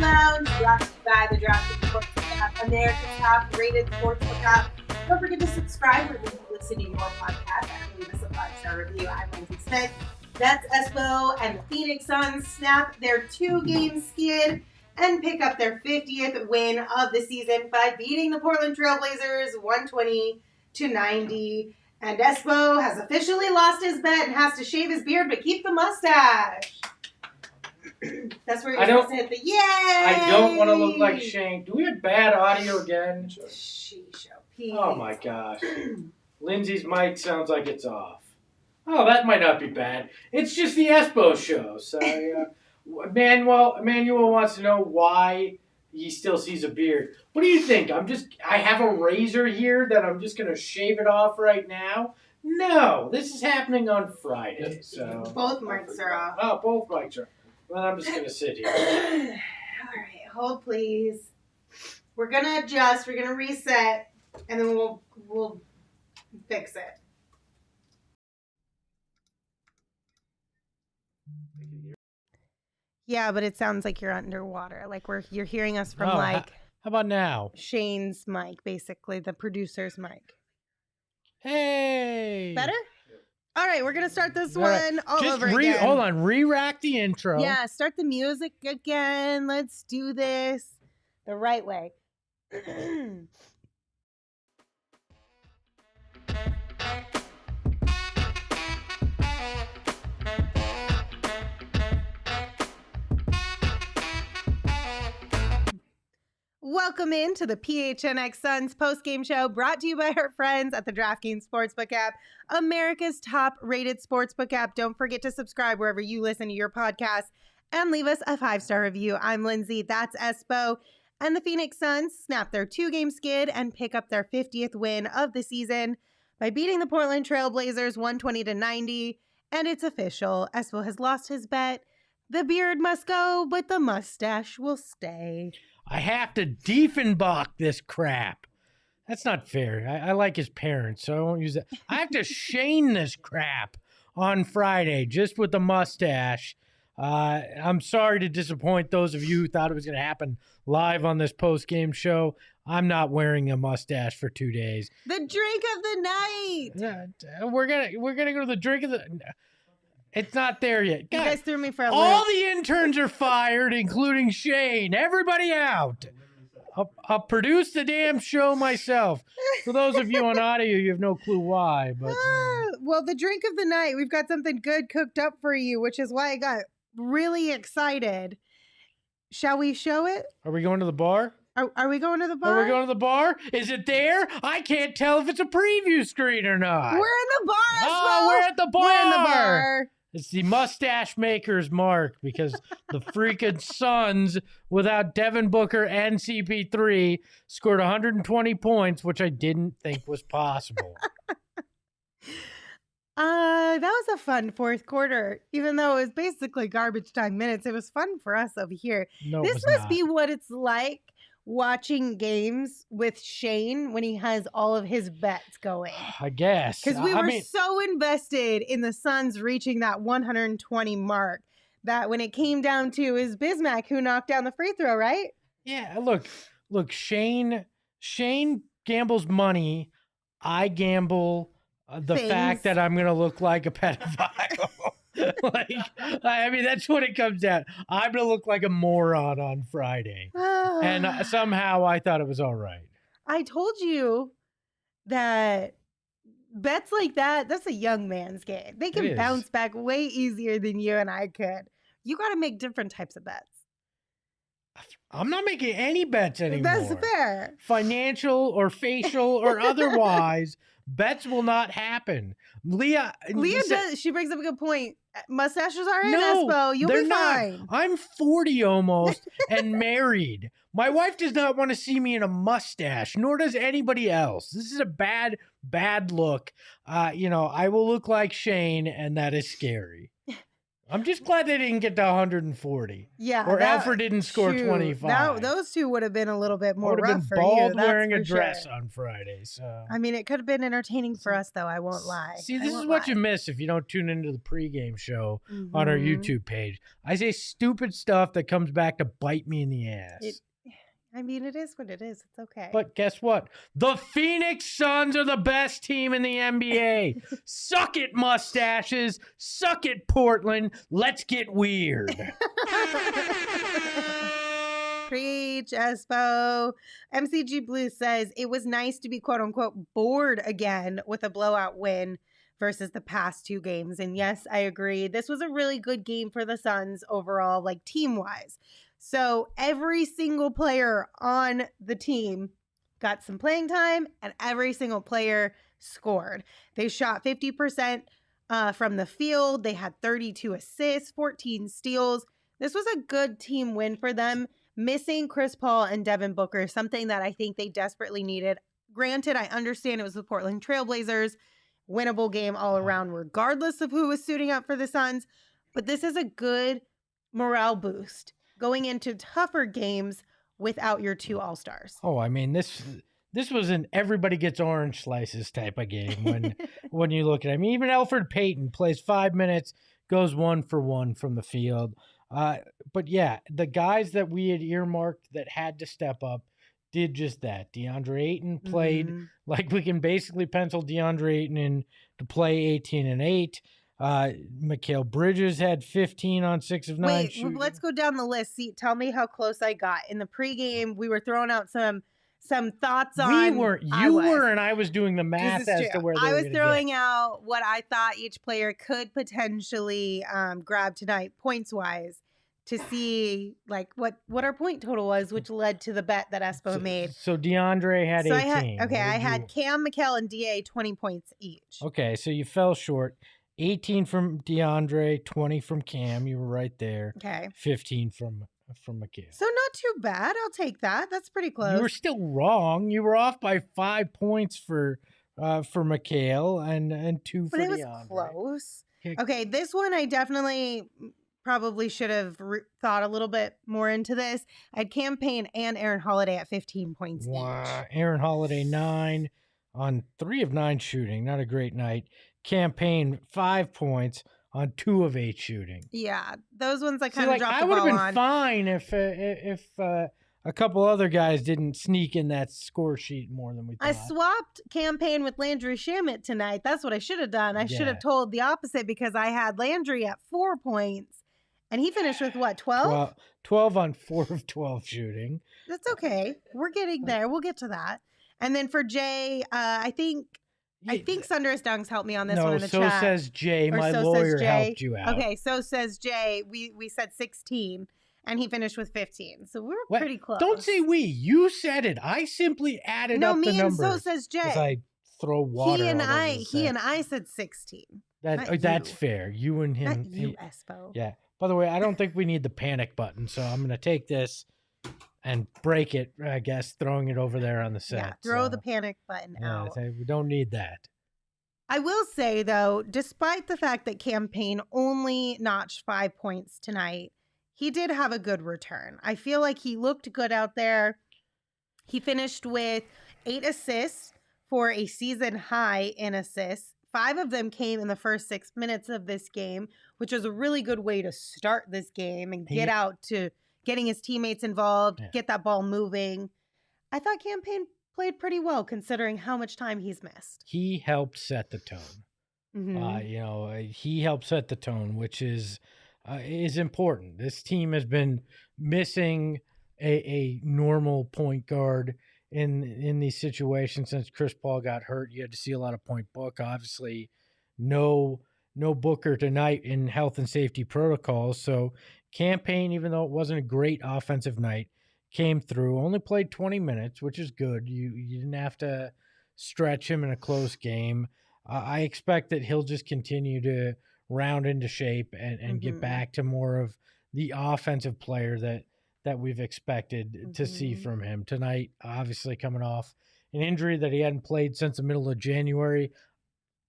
Lounge, brought to you by the DraftKings Sportsbook app, America's top-rated sportsbook app. Don't forget to subscribe wherever you listen to your podcast and leave us a 5-star review. I'm Lindsey Smith. That's Espo, and the Phoenix Suns snap their 2-game skid and pick up their 50th win of the season by beating the Portland Trailblazers 120-90. And Espo has officially lost his bet and has to shave his beard but keep the mustache. That's where you're supposed to hit the yay! I don't want to look like Shane. Do we have bad audio again? Oh my gosh. Lindsay's mic sounds like it's off. Oh, that might not be bad. It's just the Espo show. So, Emmanuel wants to know why he still sees a beard. What do you think? I have a razor here that I'm just going to shave it off right now? No, this is happening on Friday. So both mics are off. Oh, both mics are off. Well, I'm just going to sit here. All right, hold please. We're going to adjust. We're going to reset, and then we'll fix it. Yeah, but it sounds like you're underwater. Like you're hearing us from how about now? Shane's mic, basically, the producer's mic. Hey! Better? All right, we're going to start this one over again. Hold on, re-rack the intro. Yeah, start the music again. Let's do this the right way. Welcome into the PHNX Suns post-game show brought to you by our friends at the DraftKings Sportsbook app, America's top-rated sportsbook app. Don't forget to subscribe wherever you listen to your podcast and leave us a 5-star review. I'm Lindsay, that's Espo, and the Phoenix Suns snap their 2-game skid and pick up their 50th win of the season by beating the Portland Trailblazers 120-90, and it's official. Espo has lost his bet. The beard must go, but the mustache will stay. I have to Diefenbach this crap. That's not fair. I like his parents, so I won't use that. I have to Shane this crap on Friday just with the mustache. I'm sorry to disappoint those of you who thought it was going to happen live on this post-game show. I'm not wearing a mustache for 2 days. The drink of the night. We're gonna go to the drink of the. It's not there yet. God, you guys threw me for a loop. All the interns are fired, including Shane. Everybody out. I'll produce the damn show myself. For those of you on audio, you have no clue why. But well, the drink of the night, we've got something good cooked up for you, which is why I got really excited. Shall we show it? Are we going to the bar? Are we going to the bar? Are we going to the bar? Is it there? I can't tell if it's a preview screen or not. We're in the bar. Oh, we're at the bar. We're in the bar. It's the mustache maker's mark because the freaking Suns, without Devin Booker and CP3, scored 120 points, which I didn't think was possible. That was a fun fourth quarter. Even though it was basically garbage time minutes, it was fun for us over here. No, this must be what it's like watching games with Shane when he has all of his bets going. I guess. Because we were so invested in the Suns reaching that 120 mark that when it came down to is Bismack who knocked down the free throw, right? Yeah, look, Shane gambles money. I gamble the fact that I'm going to look like a pedophile. That's what it comes down. I'm going to look like a moron on Friday. And somehow I thought it was all right. I told you that bets like that's a young man's game. They can bounce back way easier than you and I could. You got to make different types of bets. I'm not making any bets anymore. That's fair. Financial or facial or otherwise, bets will not happen. Leah does. She brings up a good point. Mustaches are in, no, Espo. You'll be fine. Not. I'm 40 almost and married. My wife does not want to see me in a mustache, nor does anybody else. This is a bad look. I will look like Shane, and that is scary. I'm just glad they didn't get to 140. Yeah. Or Alfred didn't score 25. Those two would have been a little bit more would have rough been for bald you. wearing a for dress sure. on Friday. So I mean, it could have been entertaining for us, though. I won't lie. See, this is what you miss if you don't tune into the pregame show on our YouTube page. I say stupid stuff that comes back to bite me in the ass. I mean, it is what it is. It's okay. But guess what? The Phoenix Suns are the best team in the NBA. Suck it, mustaches. Suck it, Portland. Let's get weird. Preach, Espo. MCG Blue says it was nice to be quote unquote bored again with a blowout win versus the past 2 games. And yes, I agree. This was a really good game for the Suns overall, like team wise. So every single player on the team got some playing time and every single player scored. They shot 50% from the field. They had 32 assists, 14 steals. This was a good team win for them. Missing Chris Paul and Devin Booker, something that I think they desperately needed. Granted, I understand it was the Portland Trailblazers. Winnable game all around, regardless of who was suiting up for the Suns. But this is a good morale boost going into tougher games without your 2 all-stars. Oh, I mean, this was an everybody gets orange slices type of game when you look at it. I mean, even Elfrid Payton plays 5 minutes, goes 1 for 1 from the field. But yeah, the guys that we had earmarked that had to step up did just that. Deandre Ayton played like we can basically pencil Deandre Ayton in to play 18 and 8. Mikal Bridges had 15 on 6 of 9 shooting. Let's go down the list. See, tell me how close I got. In the pregame, we were throwing out some thoughts on. We weren't. You were, and I was doing the math as to where they were. I was throwing out what I thought each player could potentially grab tonight, points wise, to see like what our point total was, which led to the bet that Espo made. So DeAndre had 18. I had Cam, Mikal, and Da 20 points each. Okay, so you fell short. 18 from DeAndre, 20 from Cam. You were right there. Okay. 15 from Mikal. So not too bad. I'll take that. That's pretty close. You were still wrong. You were off by 5 points for Mikal and 2 for DeAndre. But it was close. Okay, this one I definitely probably should have thought a little bit more into this. I had Cam Payne and Aaron Holiday at 15 points each. Aaron Holiday 9 on 3 of 9 shooting. Not a great night. Cam Payne 5 points on 2 of 8 shooting. Yeah, those ones I kind of dropped the ball on. I would have been fine if a couple other guys didn't sneak in that score sheet more than we thought. I swapped Cam Payne with Landry Shamet tonight. That's what I should have done. I should have told the opposite because I had Landry at 4 points. And he finished with what, 12? 12 on 4 of 12 shooting. That's okay. We're getting there. We'll get to that. And then for Jay, I think Sunder's Dunks helped me on this one in the chat. So says Jay. My lawyer helped you out. Okay, so says Jay. We said 16, and he finished with 15. So we were pretty close. Don't say we. You said it. I simply added up the numbers. No, me and so says Jay. As I throw water He and I said 16. That's fair. You and him. Not you, Espo. Yeah. By the way, I don't think we need the panic button, so I'm going to take this and break it, I guess, throwing it over there on the set. Yeah, throw the panic button out. We don't need that. I will say, though, despite the fact that Cam Payne only notched 5 points tonight, he did have a good return. I feel like he looked good out there. He finished with 8 assists for a season high in assists. 5 of them came in the first 6 minutes of this game, which was a really good way to start this game and get out to getting his teammates involved, get that ball moving. I thought Cam Payne played pretty well considering how much time he's missed. He helped set the tone. He helped set the tone, which is important. This team has been missing a normal point guard in these situations since Chris Paul got hurt. You had to see a lot of point book. Obviously, no Booker tonight in health and safety protocols. So Cam Payne, even though it wasn't a great offensive night, came through. Only played 20 minutes, which is good. You didn't have to stretch him in a close game. I expect that he'll just continue to round into shape and get back to more of the offensive player that we've expected to see from him tonight. Obviously coming off an injury that he hadn't played since the middle of January.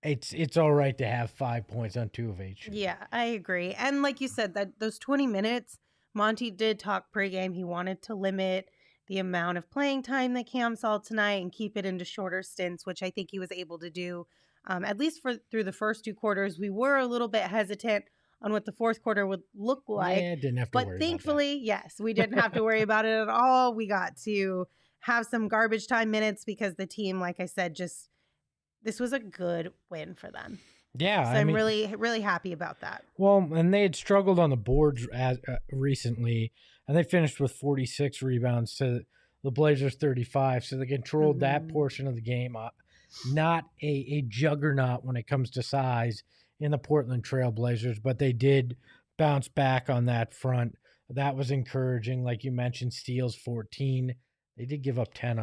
it's all right to have 5 points on 2 of 8 shooting. Yeah, I agree. And like you said, that those 20 minutes, Monty did talk pregame. He wanted to limit the amount of playing time that Cam saw tonight and keep it into shorter stints, which I think he was able to do. At least through the first 2 quarters, we were a little bit hesitant on what the fourth quarter would look like. Yeah, didn't have to But worry thankfully, about yes, we didn't have to worry about it at all. We got to have some garbage time minutes because the team, like I said, this was a good win for them. that. Yeah, So I'm really, really happy about that. Well, and they had struggled on the boards recently, and they finished with 46 rebounds to the Blazers 35. So they controlled that portion of the game. Not a juggernaut when it comes to size in the Portland Trail Blazers, but they did bounce back on that front. That was encouraging. Like you mentioned, steals 14. They did give up 10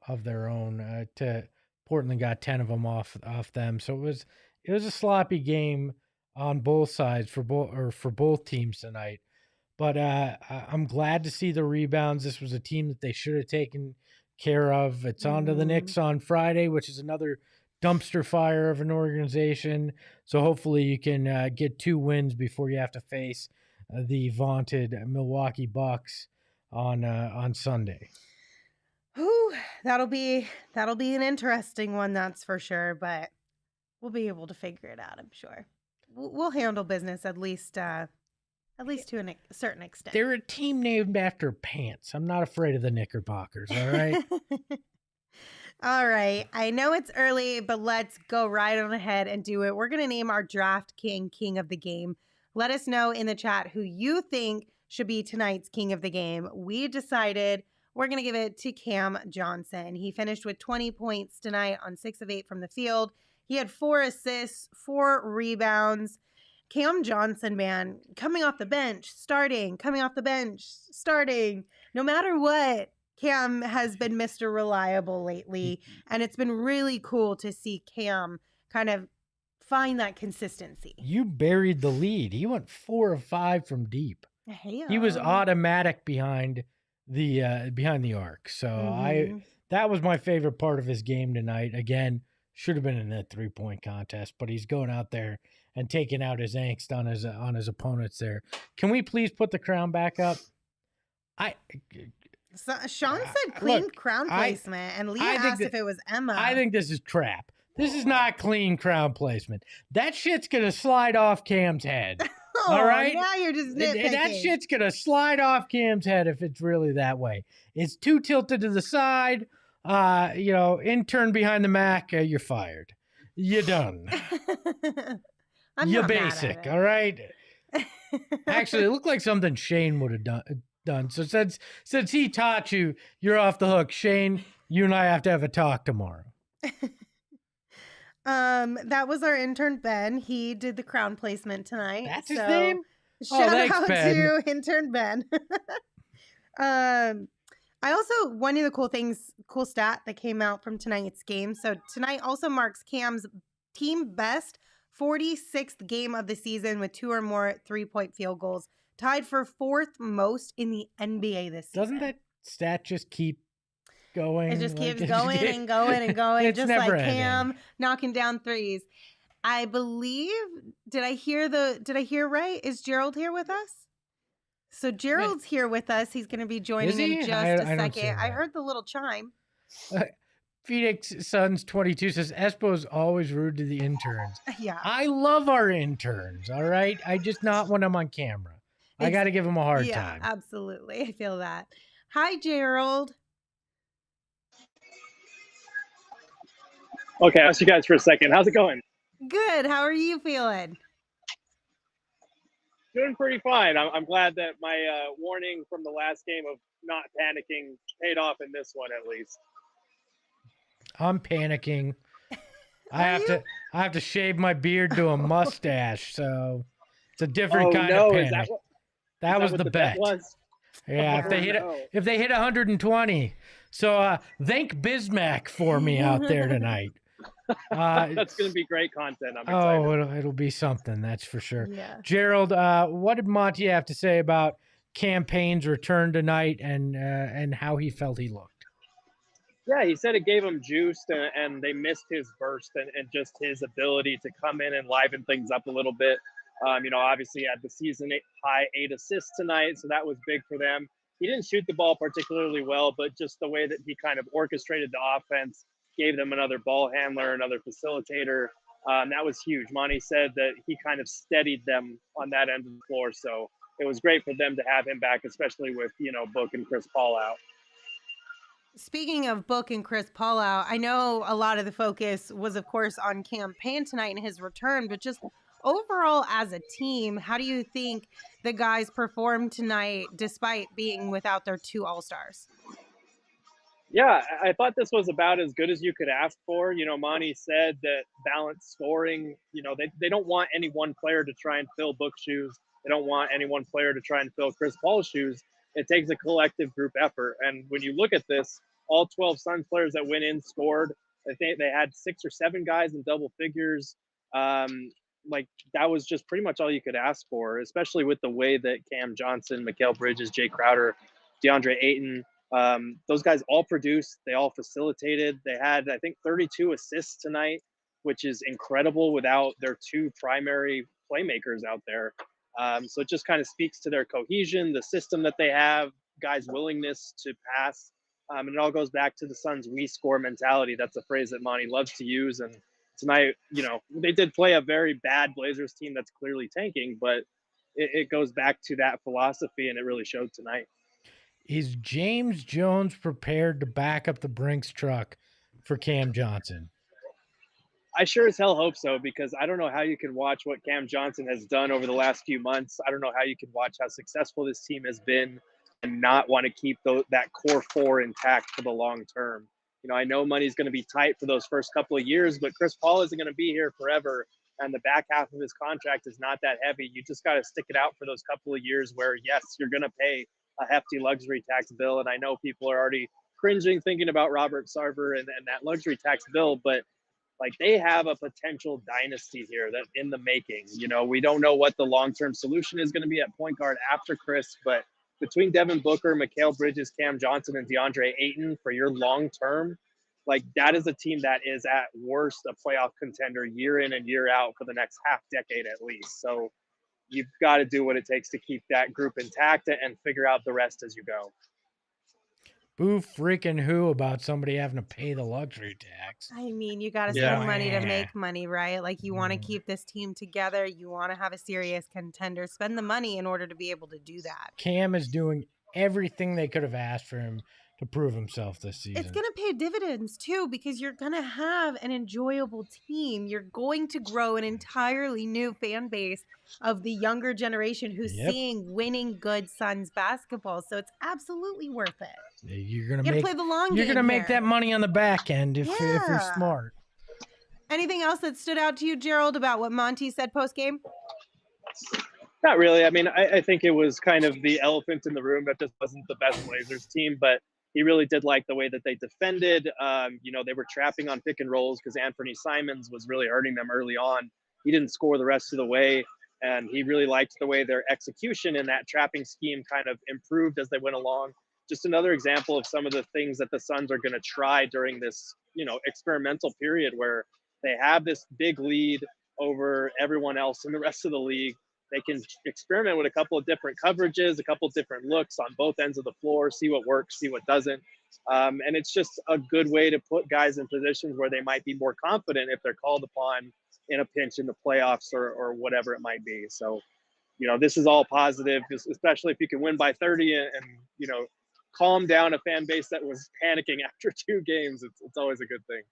of their own. To Portland got 10 of them off them. So it was a sloppy game on both sides for both teams tonight. But I'm glad to see the rebounds. This was a team that they should have taken care of. It's on to the Knicks on Friday, which is another dumpster fire of an organization. So hopefully you can get 2 wins before you have to face the vaunted Milwaukee Bucks on Sunday. Whew, that'll be an interesting one, that's for sure. But we'll be able to figure it out, I'm sure. We'll handle business at least to a certain extent. They're a team named after pants. I'm not afraid of the Knickerbockers, all right? All right. I know it's early, but let's go right on ahead and do it. We're going to name our DraftKings King of the Game. Let us know in the chat who you think should be tonight's King of the Game. We decided we're going to give it to Cam Johnson. He finished with 20 points tonight on 6 of 8 from the field. He had 4 assists, 4 rebounds. Cam Johnson, man, coming off the bench, starting. No matter what, Cam has been Mr. Reliable lately, and it's been really cool to see Cam kind of find that consistency. You buried the lead. He went 4 of 5 from deep. Hey, he was automatic behind the arc. So that was my favorite part of his game tonight. Again, should have been in that 3-point contest, but he's going out there and taking out his angst on his opponents there. Can we please put the crown back up? Sean said clean crown placement, and Leah asked if it was Emma. I think this is crap. This is not clean crown placement. That shit's going to slide off Cam's head. All right? Now you're just nitpicking. That shit's going to slide off Cam's head if it's really that way. It's too tilted to the side. Intern behind the Mac, you're fired. You're done. You're basic, all right? Actually, it looked like something Shane would have done. So since he taught you, you're off the hook. Shane, you and I have to have a talk tomorrow. That was our intern Ben. He did the crown placement tonight. That's his name? Shout out to intern Ben. I also, one of the cool stat that came out from tonight's game. So tonight also marks Cam's team best 46th game of the season with 2 or more 3-point field goals, tied for 4th most in the NBA this season. Doesn't that stat just keep going? It just keeps going and going and going. It's just never like ending. Cam knocking down threes. I believe, did I hear right? Is Gerald here with us? So Gerald's here with us. He's going to be joining in just a second. I heard the little chime. Phoenix Suns 22 says, Espo's always rude to the interns. Yeah. I love our interns, all right? I just not when I'm on camera. I got to give them a hard time. Yeah, absolutely. I feel that. Hi, Gerald. Okay, I'll ask you guys for a second. How's it going? Good. How are you feeling? Doing pretty fine. I'm glad that my warning from the last game of not panicking paid off in this one, at least. I'm panicking. I have to shave my beard to a mustache, so it's a different kind of panic. That was the bet. Yeah, if they hit 120. So thank Bismack for me out there tonight. That's going to be great content. I'm excited. Oh, it'll be something, that's for sure. Yeah. Gerald, what did Monty have to say about Cam Payne's return tonight and how he felt he looked? Yeah, he said it gave him juice, and they missed his burst and just his ability to come in and liven things up a little bit. Obviously, he had the season high 8 assists tonight, so that was big for them. He didn't shoot the ball particularly well, but just the way that he kind of orchestrated the offense, gave them another ball handler, another facilitator. That was huge. Monty said that he kind of steadied them on that end of the floor, so it was great for them to have him back, especially with Book and Chris Paul out. Speaking of Book and Chris Paul out, I know a lot of the focus was, of course, on Cam Payne tonight and his return, but just overall as a team, how do you think the guys performed tonight despite being without their 2 All-Stars? Yeah, I thought this was about as good as you could ask for. Monty said that balanced scoring, they don't want any one player to try and fill Book's shoes. They don't want any one player to try and fill Chris Paul's shoes. It takes a collective group effort. And when you look at this, all 12 Suns players that went in scored. I think they had 6 or 7 guys in double figures. That was just pretty much all you could ask for, especially with the way that Cam Johnson, Mikal Bridges, Jay Crowder, Deandre Ayton, those guys all produced. They all facilitated. They had, I think, 32 assists tonight, which is incredible without their 2 primary playmakers out there. So it just kind of speaks to their cohesion, the system that they have, guys' willingness to pass. And it all goes back to the Suns' we score mentality. That's a phrase that Monty loves to use. And tonight, they did play a very bad Blazers team that's clearly tanking, but it goes back to that philosophy, and it really showed tonight. Is James Jones prepared to back up the Brinks truck for Cam Johnson? I sure as hell hope so, because I don't know how you can watch what Cam Johnson has done over the last few months. I don't know how you can watch how successful this team has been and not want to keep that core 4 intact for the long term. I know money's going to be tight for those first couple of years, but Chris Paul isn't going to be here forever, and the back half of his contract is not that heavy. You just got to stick it out for those couple of years where, yes, you're going to pay a hefty luxury tax bill, and I know people are already cringing thinking about Robert Sarver and that luxury tax bill, but they have a potential dynasty here that in the making. We don't know what the long-term solution is going to be at point guard after Chris, but between Devin Booker, Mikal Bridges, Cam Johnson, and Deandre Ayton for your long-term, that is a team that is at worst a playoff contender year in and year out for the next half decade at least. So you've got to do what it takes to keep that group intact and figure out the rest as you go. Boo freaking who about somebody having to pay the luxury tax? I mean, you got to spend money to make money, right? You want to keep this team together. You want to have a serious contender. Spend the money in order to be able to do that. Cam is doing everything they could have asked for him to prove himself this season. It's going to pay dividends too, because you're going to have an enjoyable team. You're going to grow an entirely new fan base of the younger generation who's seeing winning good Suns basketball. So it's absolutely worth it. You're going to play the long game. You're going to make that money on the back end if you're smart. Anything else that stood out to you, Gerald, about what Monty said post game? Not really. I mean, I think it was kind of the elephant in the room that this wasn't the best Blazers team, but he really did like the way that they defended. They were trapping on pick and rolls because Anthony Simons was really hurting them early on. He didn't score the rest of the way, and he really liked the way their execution in that trapping scheme kind of improved as they went along. Just another example of some of the things that the Suns are going to try during this, experimental period where they have this big lead over everyone else in the rest of the league. They can experiment with a couple of different coverages, a couple of different looks on both ends of the floor, see what works, see what doesn't. And it's just a good way to put guys in positions where they might be more confident if they're called upon in a pinch in the playoffs or whatever it might be. So, this is all positive, especially if you can win by 30 and calm down a fan base that was panicking after 2 games. It's always a good thing.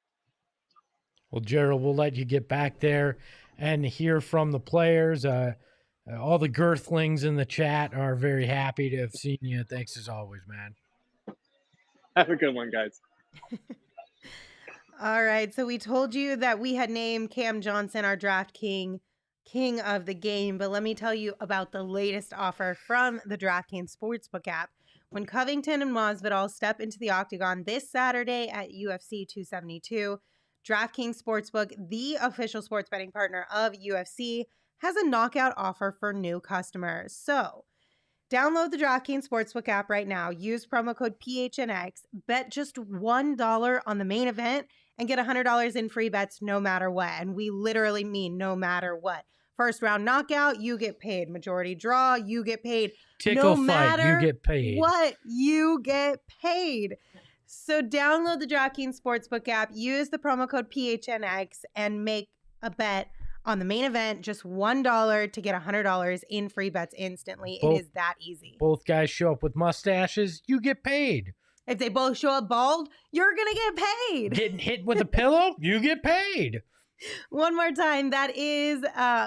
Well, Gerald, we'll let you get back there and hear from the players. All the girthlings in the chat are very happy to have seen you. Thanks as always, man. Have a good one, guys. All right. So we told you that we had named Cam Johnson our DraftKings king of the game, but let me tell you about the latest offer from the DraftKings Sportsbook app. When Covington and Masvidal step into the octagon this Saturday at UFC 272, DraftKings Sportsbook, the official sports betting partner of UFC, has a knockout offer for new customers. So, Download the DraftKings Sportsbook app right now. Use promo code PHNX. Bet just $1 on the main event and get $100 in free bets no matter what. And we literally mean no matter what. First round knockout, you get paid. Majority draw, you get paid. Tickle no fight, matter you get paid. what, you get paid. So download the DraftKings Sportsbook app, use the promo code PHNX, and make a bet on the main event, just $1 to get $100 in free bets instantly. It is that easy. Both guys show up with mustaches, you get paid. If they both show up bald, you're going to get paid. Getting hit with a pillow, you get paid. One more time, that is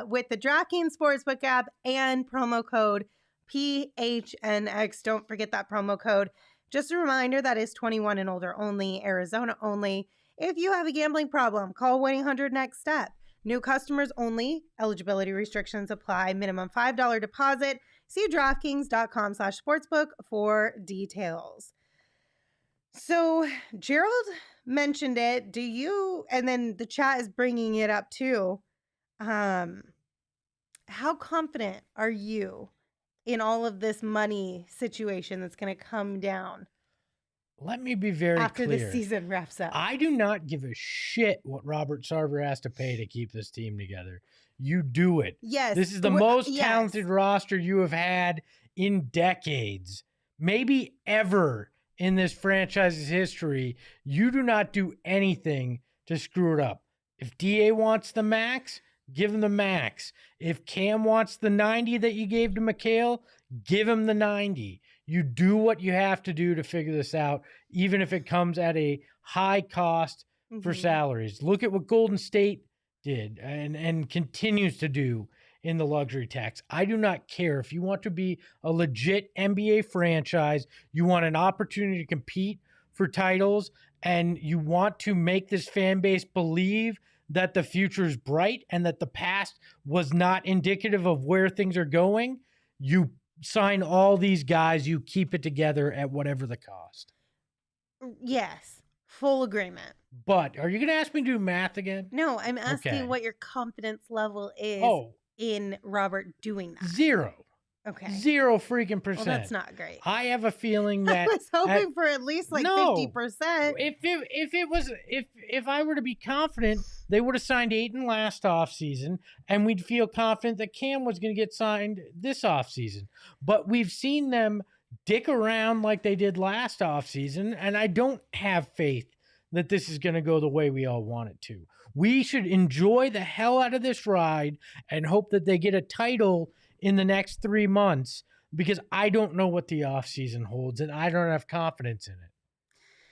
with the DraftKings Sportsbook app and promo code PHNX. Don't forget that promo code. Just a reminder, that is 21 and older only, Arizona only. If you have a gambling problem, call 1-800-NEXT-STEP. New customers only. Eligibility restrictions apply. Minimum $5 deposit. See DraftKings.com/sportsbook for details. So Gerald mentioned it. Do you, and then the chat is bringing it up too. How confident are you in all of this money situation that's going to come down? Let me be very after clear. the season wraps up. I do not give a shit what Robert Sarver has to pay to keep this team together. You do it. Yes. This is the most talented roster you have had in decades, maybe ever in this franchise's history. You do not do anything to screw it up. If DA wants the max, give him the max. If Cam wants the 90 that you gave to Mikal, give him the 90. You do what you have to do to figure this out, even if it comes at a high cost for salaries. Look at what Golden State did and continues to do in the luxury tax. I do not care. If you want to be a legit NBA franchise, you want an opportunity to compete for titles, and you want to make this fan base believe that the future is bright and that the past was not indicative of where things are going, you sign all these guys, you keep it together at whatever the cost. Yes, full agreement. But are you going to ask me to do math again? No, I'm asking what your confidence level is in Robert doing that. 0. Okay. 0 freaking percent. Well, that's not great. I have a feeling that I was hoping for at least like 50%. If I were to be confident, they would have signed Ayton last offseason, and we'd feel confident that Cam was going to get signed this offseason. But we've seen them dick around like they did last offseason, and I don't have faith that this is going to go the way we all want it to. We should enjoy the hell out of this ride and hope that they get a title in the next 3 months, because I don't know what the offseason holds, and I don't have confidence in it.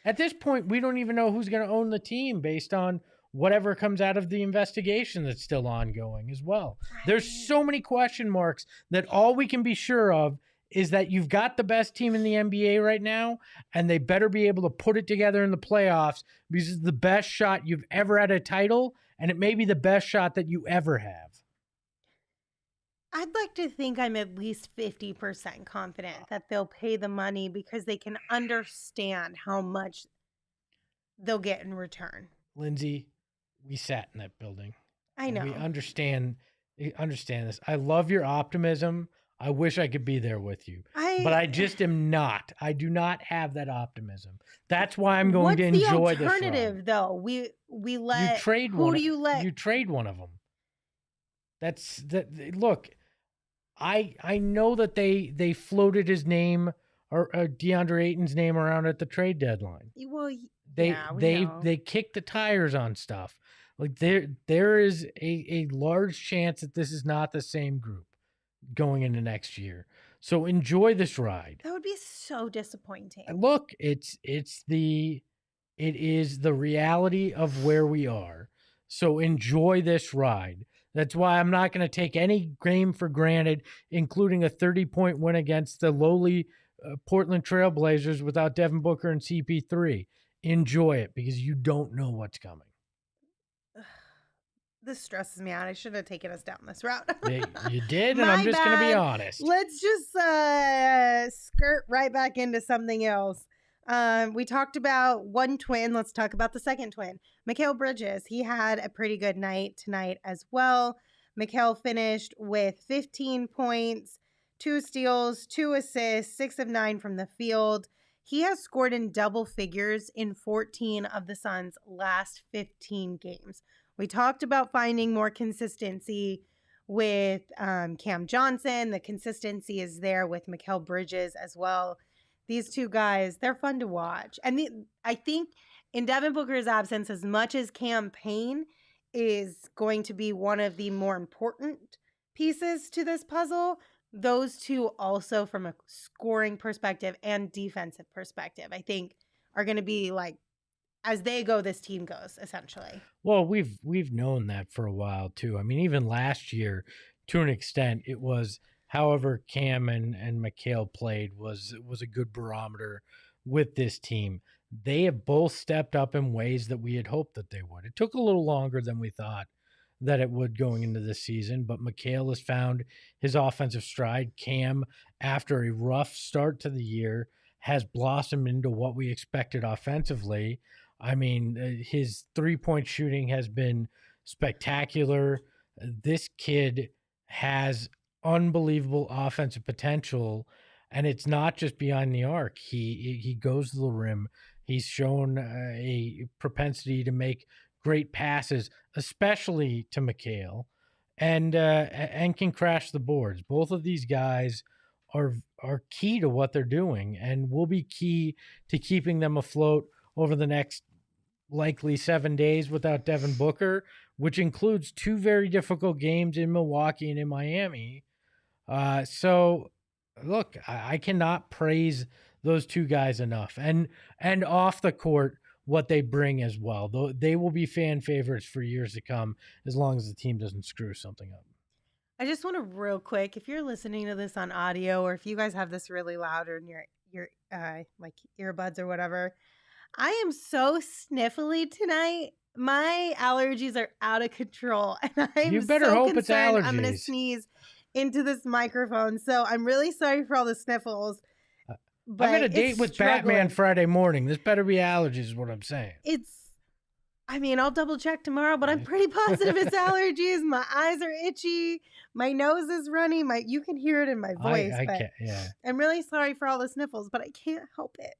At this point, we don't even know who's going to own the team based on whatever comes out of the investigation that's still ongoing as well. There's so many question marks that all we can be sure of is that you've got the best team in the NBA right now, and they better be able to put it together in the playoffs, because it's the best shot you've ever had a title, and it may be the best shot that you ever have. I'd like to think I'm at least 50% confident that they'll pay the money because they can understand how much they'll get in return. Lindsay, we sat in that building. I know. We understand this. I love your optimism. I wish I could be there with you. But I just am not. I do not have that optimism. That's why I'm going to enjoy this. What's the alternative, though? We let... You trade who one. Do you let... You trade one of them. Look, I know that they floated his name or Deandre Ayton's name around at the trade deadline. Well, they kicked the tires on stuff. Like there is a large chance that this is not the same group going into next year. So enjoy this ride. That would be so disappointing. Look, it is the reality of where we are. So enjoy this ride. That's why I'm not going to take any game for granted, including a 30-point win against the lowly Portland Trail Blazers without Devin Booker and CP3. Enjoy it, because you don't know what's coming. This stresses me out. I should have taken us down this route. You did, and I'm just going to be honest. Let's just skirt right back into something else. We talked about one twin. Let's talk about the second twin. Mikal Bridges. He had a pretty good night tonight as well. Mikal finished with 15 points, 2 steals, 2 assists, 6 of 9 from the field. He has scored in double figures in 14 of the Suns' last 15 games. We talked about finding more consistency with Cam Johnson. The consistency is there with Mikal Bridges as well. These two guys, they're fun to watch. And I think in Devin Booker's absence, as much as Cam Payne is going to be one of the more important pieces to this puzzle, those two also from a scoring perspective and defensive perspective, I think are going to be like, as they go, this team goes, essentially. Well, we've known that for a while too. I mean, even last year, to an extent, it was however Cam and Mikal played was a good barometer with this team. They have both stepped up in ways that we had hoped that they would. It took a little longer than we thought that it would going into this season, but Mikal has found his offensive stride. Cam, after a rough start to the year, has blossomed into what we expected offensively. I mean, his three-point shooting has been spectacular. This kid has unbelievable offensive potential, and it's not just behind the arc. He goes to the rim. He's shown a propensity to make great passes, especially to Mikal, and can crash the boards. Both of these guys are key to what they're doing, and will be key to keeping them afloat over the next likely 7 days without Devin Booker, which includes 2 very difficult games in Milwaukee and in Miami. So look, I cannot praise those two guys enough, and off the court, what they bring as well. Though they will be fan favorites for years to come, as long as the team doesn't screw something up. I just want to real quick, if you're listening to this on audio, or if you guys have this really loud or in your like earbuds or whatever, I am so sniffly tonight. My allergies are out of control, and I'm You better so hope it's concerned allergies. I'm going to sneeze into this microphone. So I'm really sorry for all the sniffles. I'm at a date with Batman Friday morning. This better be allergies, is what I'm saying. I'll double check tomorrow, but I'm pretty positive it's allergies. My eyes are itchy. My nose is runny. You can hear it in my voice. I can't, yeah. I'm really sorry for all the sniffles, but I can't help it.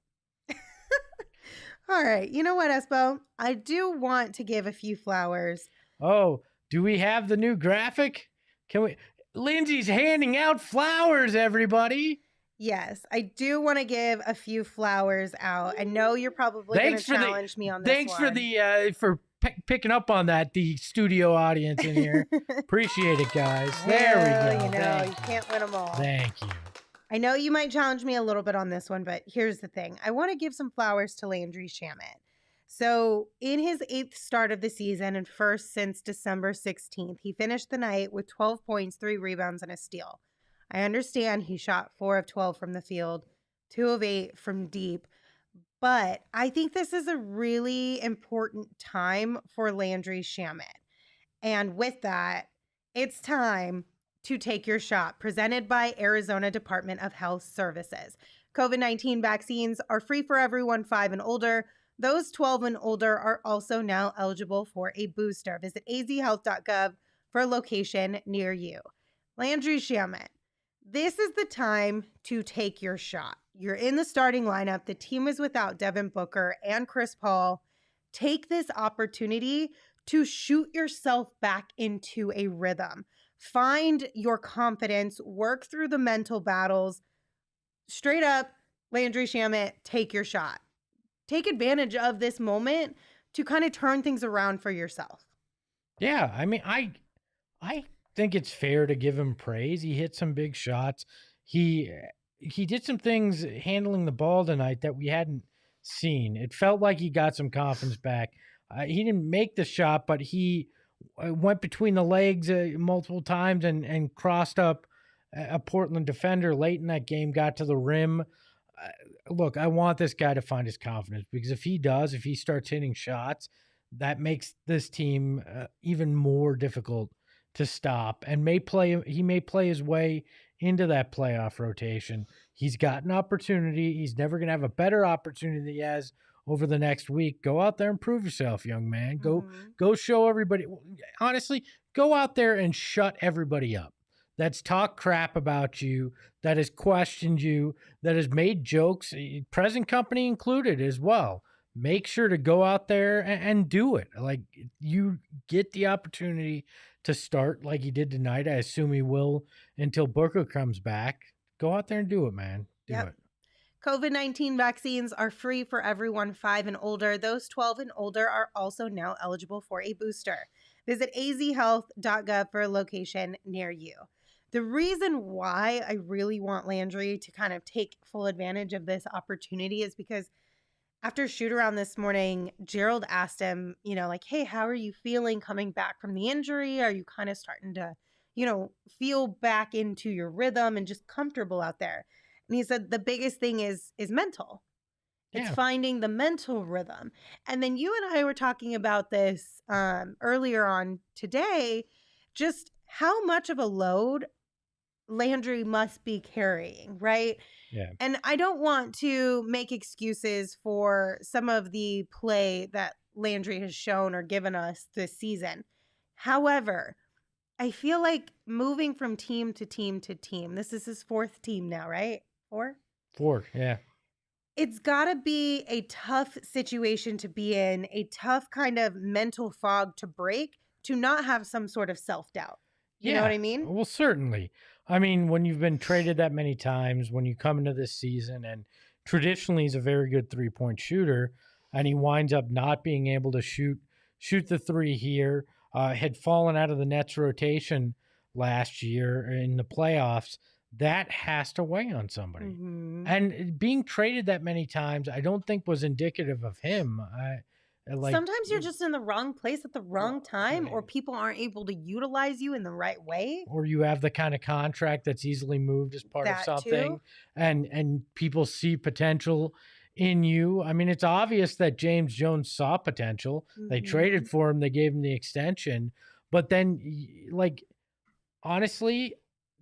All right. You know what, Espo? I do want to give a few flowers. Oh, do we have the new graphic? Can we? Lindsey's handing out flowers, everybody. Yes, I do want to give a few flowers out. I know you're probably going to challenge me on this Thanks for picking up on that, the studio audience in here. Appreciate it, guys. There we go. You can't win them all. Thank you. I know you might challenge me a little bit on this one, but here's the thing. I want to give some flowers to Landry Shamet. So in his 8th start of the season and first since December 16th, he finished the night with 12 points, 3 rebounds, and a steal. I understand he shot 4 of 12 from the field, 2 of 8 from deep, but I think this is a really important time for Landry Shamet. And with that, it's time to take your shot, presented by Arizona Department of Health Services. COVID-19 vaccines are free for everyone 5 and older. Those 12 and older are also now eligible for a booster. Visit azhealth.gov for a location near you. Landry Shamet, this is the time to take your shot. You're in the starting lineup. The team is without Devin Booker and Chris Paul. Take this opportunity to shoot yourself back into a rhythm. Find your confidence, work through the mental battles. Straight up, Landry Shamet, take your shot. Take advantage of this moment to kind of turn things around for yourself. Yeah, I mean, I think it's fair to give him praise. He hit some big shots. He did some things handling the ball tonight that we hadn't seen. It felt like he got some confidence back. He didn't make the shot, but he went between the legs multiple times and crossed up a Portland defender late in that game, got to the rim. Look, I want this guy to find his confidence, because if he starts hitting shots, that makes this team even more difficult to stop, and he may play his way into that playoff rotation. He's got an opportunity. He's never going to have a better opportunity than he has over the next week. Go out there and prove yourself, young man. Go show everybody. Honestly, go out there and shut everybody up. that's talked crap about you, that has questioned you, that has made jokes, present company included as well. Make sure to go out there and do it. Like, you get the opportunity to start like he did tonight. I assume he will until Booker comes back. Go out there and do it, man. Do it. COVID-19 vaccines are free for everyone 5 and older. Those 12 and older are also now eligible for a booster. Visit azhealth.gov for a location near you. The reason why I really want Landry to kind of take full advantage of this opportunity is because after shoot around this morning, Gerald asked him, like, hey, how are you feeling coming back from the injury? Are you kind of starting to, feel back into your rhythm and just comfortable out there? And he said the biggest thing is mental. It's finding the mental rhythm. And then you and I were talking about this earlier on today, just how much of a load Landry must be carrying, right? Yeah. And I don't want to make excuses for some of the play that Landry has shown or given us this season. However, I feel like moving from team to team to team, this is his 4th team now, right? 4, yeah. It's got to be a tough situation to be in, a tough kind of mental fog to break, to not have some sort of self-doubt. You know what I mean? Well, certainly. I mean, when you've been traded that many times, when you come into this season, and traditionally he's a very good 3-point shooter, and he winds up not being able to shoot the 3 here, had fallen out of the Nets rotation last year in the playoffs. That has to weigh on somebody. Mm-hmm. And being traded that many times, I don't think was indicative of him. Sometimes you're just in the wrong place at the wrong time, or people aren't able to utilize you in the right way. Or you have the kind of contract that's easily moved as part of something, and people see potential in you. I mean, it's obvious that James Jones saw potential. Mm-hmm. They traded for him. They gave him the extension. But then, like, honestly,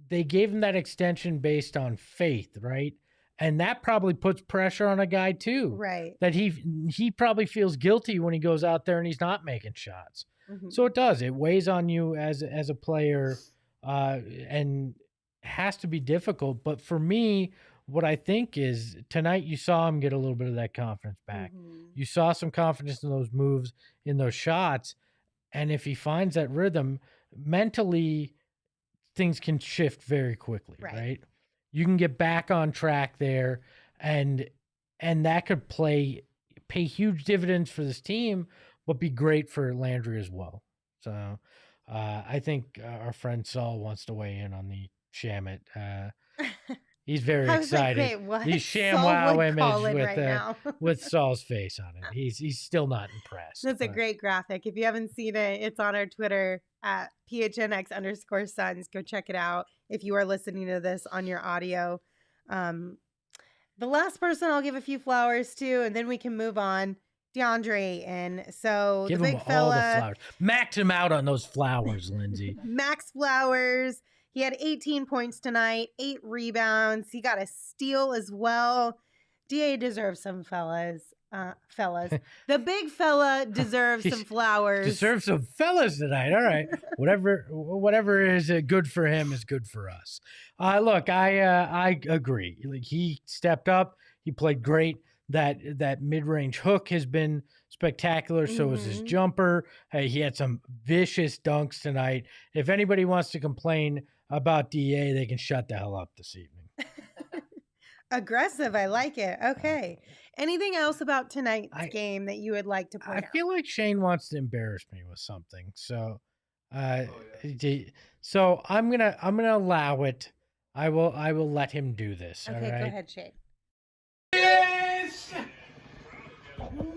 they gave him that extension based on faith, right? And that probably puts pressure on a guy too, right? That he probably feels guilty when he goes out there and he's not making shots. Mm-hmm. So it does. It weighs on you as a player, and has to be difficult. But for me, what I think is tonight you saw him get a little bit of that confidence back. Mm-hmm. You saw some confidence in those moves, in those shots, and if he finds that rhythm mentally, things can shift very quickly, right? You can get back on track there, and that could pay huge dividends for this team, but be great for Landry as well. So I think our friend Saul wants to weigh in on the Shamet. He's very excited. Like, wait, what? The ShamWow image with Saul's face on it. He's still not impressed. That's a great graphic. If you haven't seen it, it's on our Twitter at PHNX_Suns. Go check it out if you are listening to this on your audio. The last person I'll give a few flowers to, and then we can move on, Deandre Ayton. So give the big him fella, all the flowers. Max him out on those flowers, Lindsay. Max flowers. He had 18 points tonight, 8 rebounds. He got a steal as well. DA deserves some fellas. The big fella deserves some flowers. Deserves some fellas tonight. All right. Whatever is good for him is good for us. Look, I agree. Like, he stepped up. He played great. That mid-range hook has been spectacular. So was his jumper. Hey, he had some vicious dunks tonight. If anybody wants to complain about DA, they can shut the hell up this evening. Aggressive. I like it. Okay. Anything else about tonight's game that you would like to point out? I feel like Shane wants to embarrass me with something. So, so I'm gonna allow it. I will let him do this. Okay, all right? Go ahead, Shane.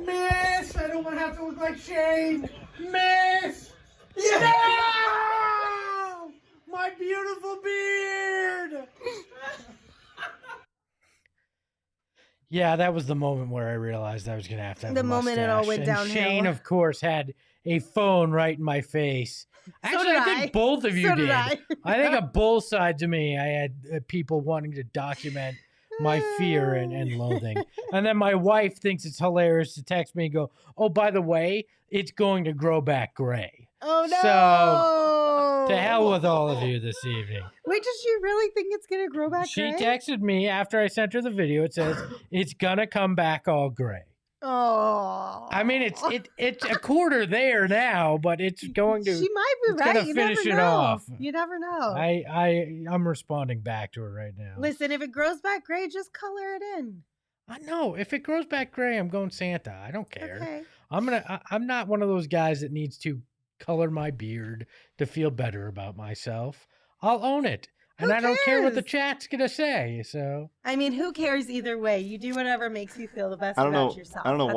Miss! I don't want to have to look like Shane. Miss! Yeah! No! My beautiful beard! Yeah, that was the moment where I realized I was going to have a moment mustache. It all went downhill. Shane, of course, had a phone right in my face. Actually, I think both of you did. I think on both sides of me, I had people wanting to document my fear and loathing. And then my wife thinks it's hilarious to text me and go, oh, by the way, it's going to grow back gray. Oh, no. So, to hell with all of you this evening. Wait, does she really think it's going to grow back She gray? texted me after I sent her the video. It says, it's going to come back all gray. Oh. I mean, it's a quarter there now, but it's going to. She might be it's right. gonna You finish never it know. off. You never know. I'm responding back to her right now. Listen, if it grows back gray, just color it in. I know. If it grows back gray, I'm going Santa. I don't care. Okay. I'm not one of those guys that needs to color my beard to feel better about myself. I'll own it. And I don't care what the chat's going to say. So I mean, who cares either way? You do whatever makes you feel the best about yourself. I don't know That's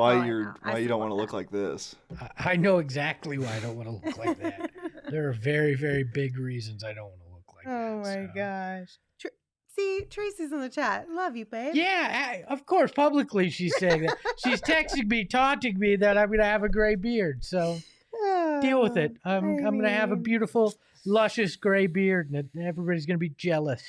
why you don't want to look like this. I know exactly why I don't want to look like that. There are very, very big reasons I don't want to look like that. Oh my gosh. See, Tracy's in the chat. Love you, babe. Yeah, of course. Publicly, she's saying that. She's texting me, taunting me that I'm going to have a gray beard. So deal with it. I'm going to have a beautiful, luscious gray beard, and everybody's going to be jealous.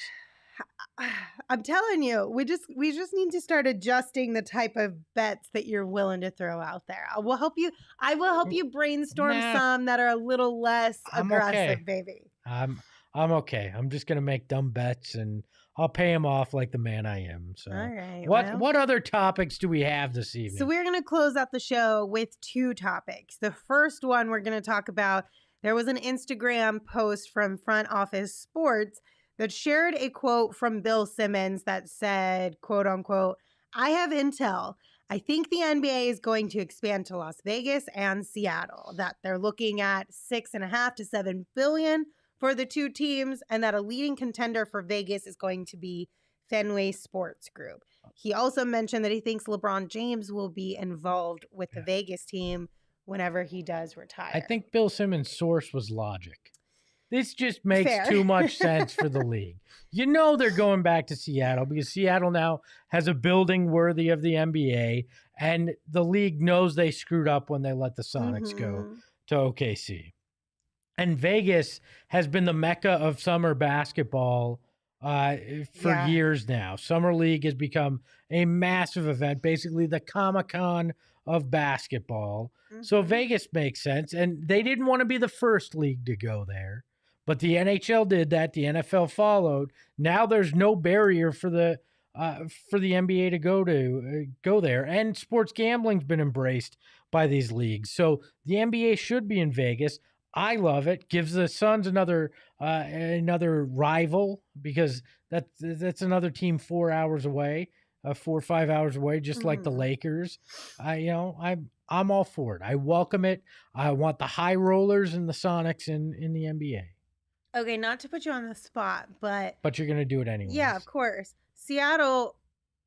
I'm telling you, we just need to start adjusting the type of bets that you're willing to throw out there. I will help you brainstorm some that are a little less aggressive, okay. baby. I'm okay. I'm just going to make dumb bets, and I'll pay him off like the man I am. So, all right. What other topics do we have this evening? So we're going to close out the show with two topics. The first one we're going to talk about, there was an Instagram post from Front Office Sports that shared a quote from Bill Simmons that said, quote unquote, "I have intel. I think the NBA is going to expand to Las Vegas and Seattle, that they're looking at $6.5 to $7 billion for the two teams, and that a leading contender for Vegas is going to be Fenway Sports Group." He also mentioned that he thinks LeBron James will be involved with the Vegas team whenever he does retire. I think Bill Simmons' source was logic. This just makes too much sense for the league. You know they're going back to Seattle because Seattle now has a building worthy of the NBA, and the league knows they screwed up when they let the Sonics go to OKC. And Vegas has been the mecca of summer basketball for years now. Summer League has become a massive event, basically the Comic-Con of basketball. So Vegas makes sense, and they didn't want to be the first league to go there. But the NHL did that. The NFL followed. Now there's no barrier for the NBA to go there. And sports gambling's been embraced by these leagues. So the NBA should be in Vegas. I love it. Gives the Suns another rival because that's another team 4 hours away, 4 or 5 hours away, just like the Lakers. I'm all for it. I welcome it. I want the high rollers and the Sonics in the NBA. Okay, not to put you on the spot, but you're gonna do it anyway. Yeah, of course. Seattle,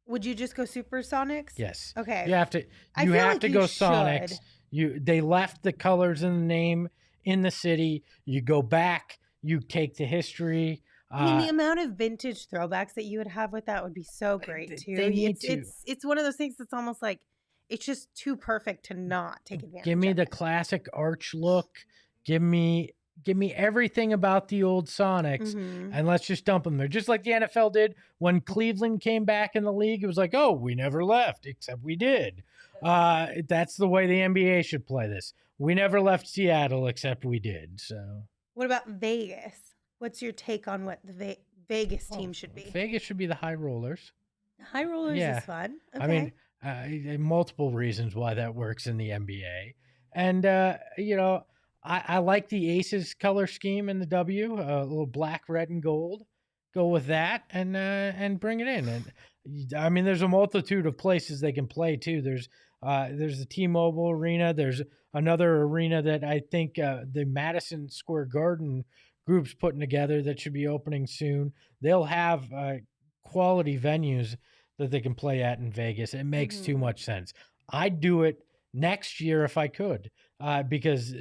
would you just go Supersonics? Yes. Okay. You have to. You have to go Sonics. They left the colors and the name in the city. You go back. You take the history. I mean, the amount of vintage throwbacks that you would have with that would be so great too. It's one of those things that's almost like it's just too perfect to not take advantage. Give me the classic arch look. Give me everything about the old Sonics, and let's just dump them there. Just like the NFL did when Cleveland came back in the league. It was like, oh, we never left, except we did. That's the way the NBA should play this. We never left Seattle, except we did. So, what about Vegas? What's your take on what the Vegas team should be? Vegas should be the High Rollers. High Rollers is fun. Okay. I mean, multiple reasons why that works in the NBA. And, I like the Aces color scheme in the W, a little black, red, and gold. Go with that and bring it in. And I mean, there's a multitude of places they can play too. There's the T-Mobile Arena. There's another arena that I think the Madison Square Garden group's putting together that should be opening soon. They'll have quality venues that they can play at in Vegas. It makes too much sense. I'd do it next year if I could. Because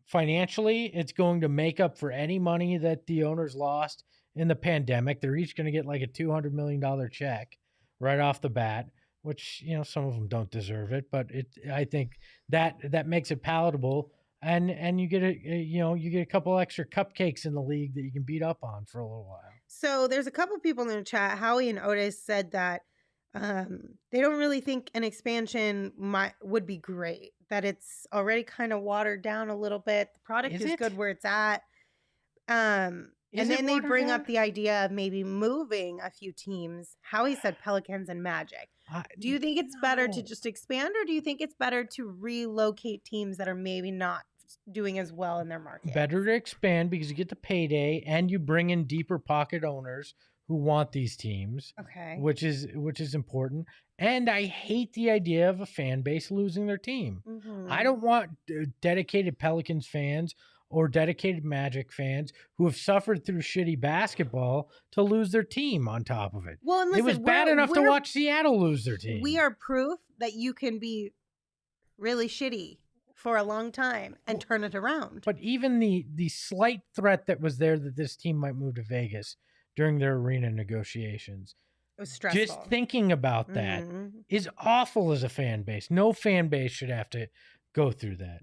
financially, it's going to make up for any money that the owners lost in the pandemic. They're each going to get like a $200 million check right off the bat, which, some of them don't deserve it, but I think that makes it palatable. And you get a couple extra cupcakes in the league that you can beat up on for a little while. So there's a couple people in the chat. Howie and Otis said that They don't really think an expansion would be great. That it's already kind of watered down a little bit. The product is good where it's at. And then they bring up the idea of maybe moving a few teams. Howie said Pelicans and Magic. Do you think it's better to just expand, or do you think it's better to relocate teams that are maybe not doing as well in their market? Better to expand because you get the payday and you bring in deeper pocket owners who want these teams. Okay. Which is important. And I hate the idea of a fan base losing their team. Mm-hmm. I don't want dedicated Pelicans fans or dedicated Magic fans who have suffered through shitty basketball to lose their team on top of it. Well, and listen, it was bad enough to watch Seattle lose their team. We are proof that you can be really shitty for a long time and turn it around. But even the slight threat that was there that this team might move to Vegas during their arena negotiations, it was stressful. Just thinking about that is awful as a fan base. No fan base should have to go through that.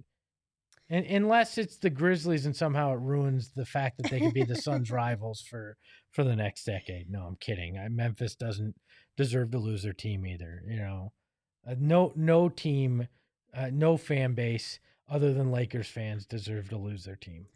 And unless it's the Grizzlies and somehow it ruins the fact that they can be the Suns' rivals for the next decade. No, I'm kidding. Memphis doesn't deserve to lose their team either. You know, no team, no fan base other than Lakers fans deserve to lose their team.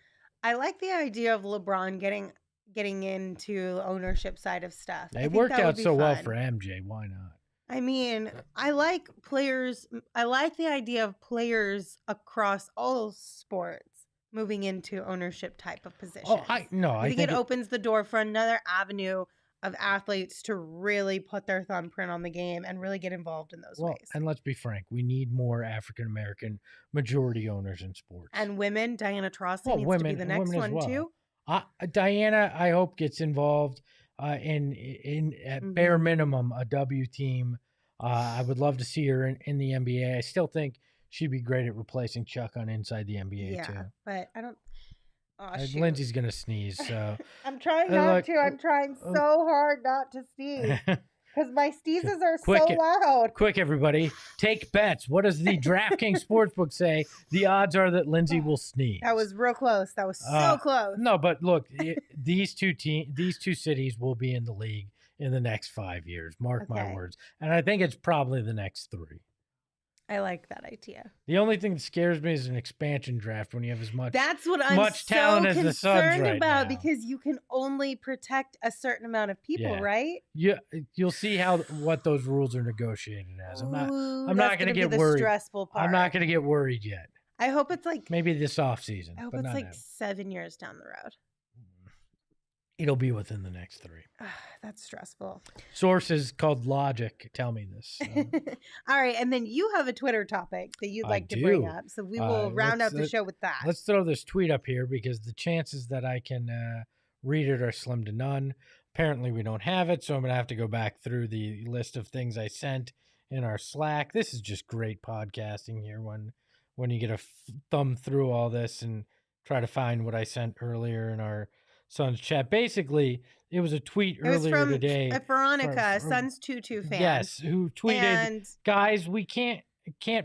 I like the idea of LeBron getting into ownership side of stuff. It worked out so well for MJ. Why not? I mean, I like players. I like the idea of players across all sports moving into ownership type of positions. Oh, I think it opens the door for another avenue of athletes to really put their thumbprint on the game and really get involved in those ways. And let's be frank, we need more African-American majority owners in sports. And women, Diana Taurasi needs to be the next one too. Diana, I hope, gets involved in at bare minimum a W team. I would love to see her in the NBA. I still think she'd be great at replacing Chuck on Inside the NBA too. But I don't. Oh, Lindsay's gonna sneeze, so I'm trying not to. I'm trying so hard not to sneeze because my sneezes are so loud. Quick, everybody, take bets. What does the DraftKings Sportsbook say? The odds are that Lindsay will sneeze. That was real close. That was so close. No, but look, these two cities will be in the league in the next 5 years. Mark my words. And I think it's probably the next 3. I like that idea. The only thing that scares me is an expansion draft when you have as much talent as the Suns right about now. Because you can only protect a certain amount of people, right? You'll see what those rules are negotiated as. I'm not going to get the worried. Stressful part. I'm not going to get worried yet. I hope it's like maybe this off season. I hope it's like 7 years down the road. It'll be within the next 3. That's stressful. Sources called Logic tell me this. So. All right. And then you have a Twitter topic that you'd like to bring up. So we will round out the show with that. Let's throw this tweet up here because the chances that I can read it are slim to none. Apparently we don't have it. So I'm going to have to go back through the list of things I sent in our Slack. This is just great podcasting here when you get a thumb through all this and try to find what I sent earlier in our Suns chat. Basically, it was a tweet earlier today. Veronica, Suns 22 fan. Yes, who tweeted, guys, we can't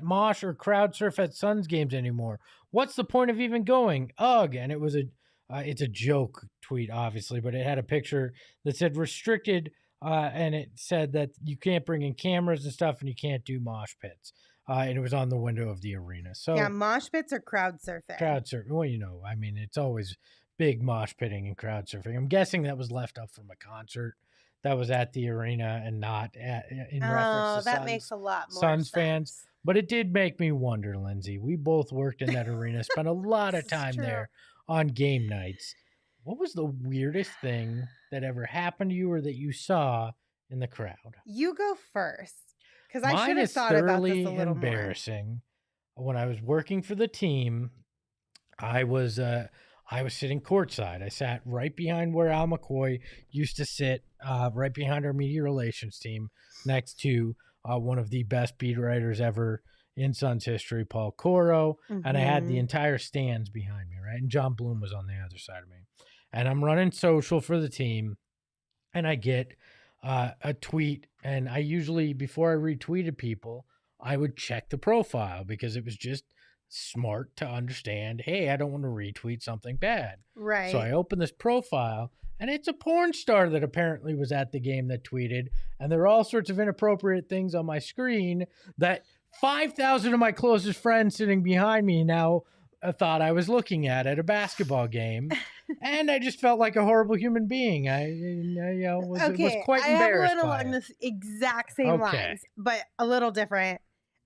mosh or crowd surf at Suns games anymore. What's the point of even going? Ugh. And it was it's a joke tweet, obviously, but it had a picture that said restricted, and it said that you can't bring in cameras and stuff, and you can't do mosh pits. And it was on the window of the arena. So yeah, mosh pits or crowd surfing? Crowd surfing. Well, I mean, it's always big mosh pitting and crowd surfing. I'm guessing that was left up from a concert that was at the arena and not in reference to that makes a lot more Suns sense. fans. But it did make me wonder, Lindsay. We both worked in that arena, spent a lot of time there on game nights. What was the weirdest thing that ever happened to you or that you saw in the crowd? You go first, because I should have thought about this a little embarrassing. When I was working for the team, I was sitting courtside. I sat right behind where Al McCoy used to sit, right behind our media relations team, next to one of the best beat writers ever in Suns history, Paul Coro. And I had the entire stands behind me, right? And John Bloom was on the other side of me. And I'm running social for the team, and I get a tweet. And I usually, before I retweeted people, I would check the profile because it was just smart to understand, hey, I don't want to retweet something bad. Right. So I open this profile And it's a porn star that apparently was at the game that tweeted. And there are all sorts of inappropriate things on my screen that 5,000 of my closest friends sitting behind me now thought I was looking at a basketball game. And I just felt like a horrible human being. I was quite embarrassed. I have one along the exact same lines, but a little different.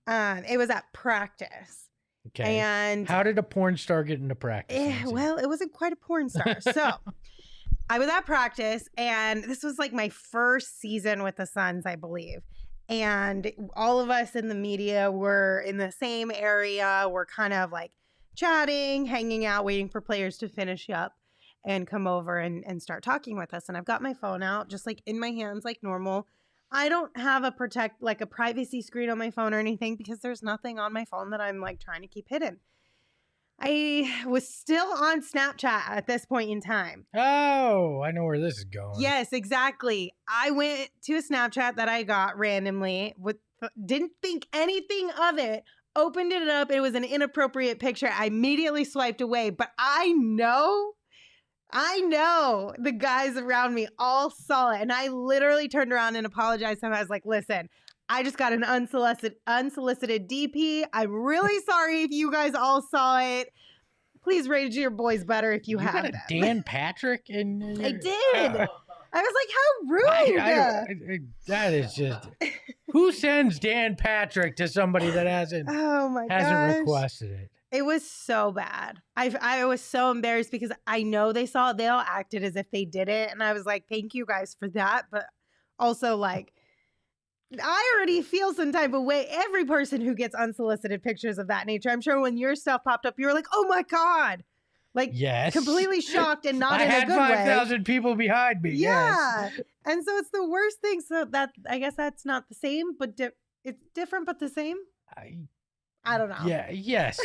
It was at practice. Okay. And how did a porn star get into practice? Well, it wasn't quite a porn star. So I was at practice, and this was like my first season with the Suns, I believe. And all of us in the media were in the same area. We're kind of like chatting, hanging out, waiting for players to finish up and come over and start talking with us. And I've got my phone out just like in my hands like normal. I don't have a privacy screen on my phone or anything because there's nothing on my phone that I'm like trying to keep hidden. I was still on Snapchat at this point in time. Oh, I know where this is going. Yes, exactly. I went to a Snapchat that I got randomly, didn't think anything of it, opened it up. It was an inappropriate picture. I immediately swiped away, but I know the guys around me all saw it. And I literally turned around and apologized to them. I was like, listen, I just got an unsolicited DP. I'm really sorry if you guys all saw it. Please rate your boys better if you have got a them. Dan Patrick in your... I did. I was like, how rude. That is just... Who sends Dan Patrick to somebody that hasn't requested it? It was so bad. I was so embarrassed because I know they saw it. They all acted as if they did it. And I was like, thank you guys for that. But also like, I already feel some type of way. Every person who gets unsolicited pictures of that nature, I'm sure when your stuff popped up, you were like, oh my God. Like, yes, completely shocked and not in a good way. I had 5,000 people behind me. Yeah. Yes. And so it's the worst thing. So that, I guess that's not the same, but it's different, but the same. I don't know. Yeah. Yes.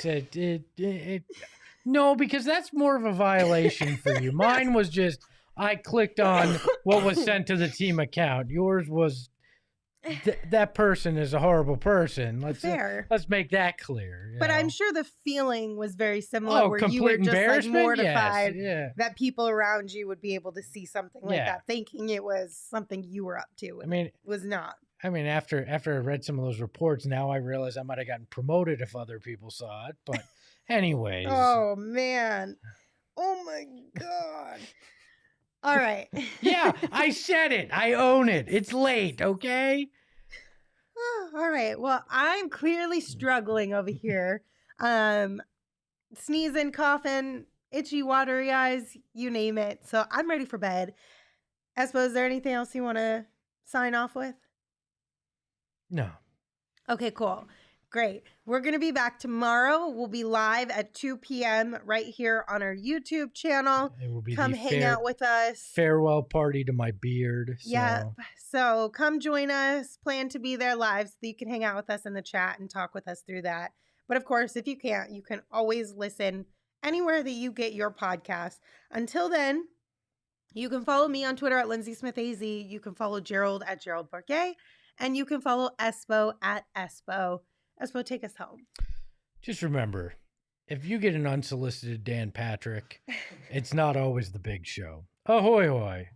No, because that's more of a violation for you. Mine was just, I clicked on what was sent to the team account. Yours was, that person is a horrible person. Let's make that clear. But I'm sure the feeling was very similar, where you were just like mortified that people around you would be able to see something like that, thinking it was something you were up to. And it was not. I mean, after I read some of those reports, now I realize I might have gotten promoted if other people saw it. But anyways. Oh, man. Oh, my God. All right. Yeah, I said it. I own it. It's late, okay? Oh, all right. Well, I'm clearly struggling over here. Sneezing, coughing, itchy, watery eyes, you name it. So I'm ready for bed. Espo, is there anything else you want to sign off with? No. Okay, cool. Great. We're going to be back tomorrow. We'll be live at 2 p.m. right here on our YouTube channel. It will be come hang out with us. Farewell party to my beard. Yeah. So come join us. Plan to be there live so that you can hang out with us in the chat and talk with us through that. But of course, if you can't, you can always listen anywhere that you get your podcast. Until then, you can follow me on Twitter at Lindsey Smith AZ. You can follow Gerald at Gerald Bourguet. And you can follow Espo at Espo. Espo, take us home. Just remember, if you get an unsolicited Dan Patrick, it's not always the big show. Ahoy, hoy.